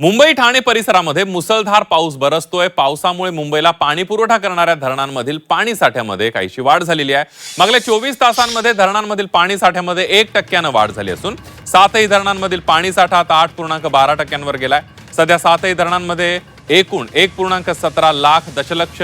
मुंबई ठाणे परिसरामध्ये मुसळधार पाऊस बरसतोय। पावसामुळे मुंबईला पाणी पुरवठा करणाऱ्या धरणांमधील पाणी साठ्यामध्ये काहीशी वाढ झालेली आहे। मागल्या 24 तासांमध्ये धरणांमधील पाणी साठ्यामध्ये 1% वाढ झाली असून 7ही धरणांमधील पाणी साठा आता 8.12%वर गेलाय। सध्या 7ही धरणांमध्ये एकूण 1.17 लाख दशलक्ष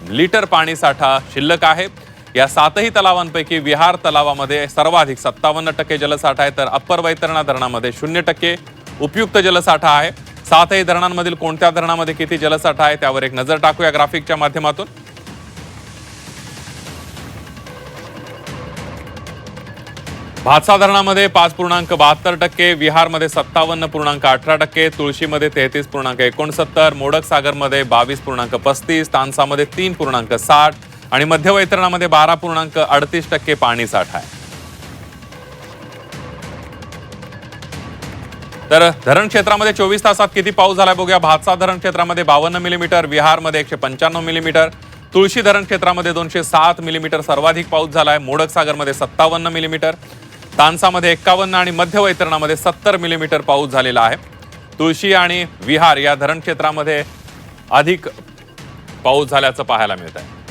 लिटर पाणी साठा शिल्लक आहे। या 7ही तलावांपैकी विहार तलावामध्ये सर्वाधिक 57% जलसाठा आहे, तर अप्पर वैतरणा धरणामध्ये 0% उपयुक्त जलसाठा आहे। 7ही धरणांमधील कोणत्या धरणामध्ये किती जलसाठा आहे त्यावर एक नजर टाकूया ग्राफिकच्या माध्यमातून। भातसा धरणामध्ये 5.72%, विहारमध्ये 57.18%, तुळशीमध्ये 33.69%, मोडक सागरमध्ये 22.35%, तानसामध्ये 3.60% आणि मध्य वैतरणामध्ये 12.38% पाणी साठा आहे। तर धरण क्षेत्रामध्ये 24 तासात किती पाऊस झाला बघूया। भातसा धरण क्षेत्रामध्ये 52 मिलीमीटर, विहारमध्ये 195 मिलीमीटर, तुळशी धरण क्षेत्रामध्ये 207 मिलीमीटर सर्वाधिक पाऊस झालाय, मोडक सागरमध्ये 57 मिलीमीटर, तानसामध्ये 51 आणि मध्य वैतरणामध्ये 70 मिलीमीटर पाऊस झालेला आहे। तुळशी आणि विहार या धरण क्षेत्रामध्ये अधिक पाऊस झाल्याचं पाहायला मिळत आहे।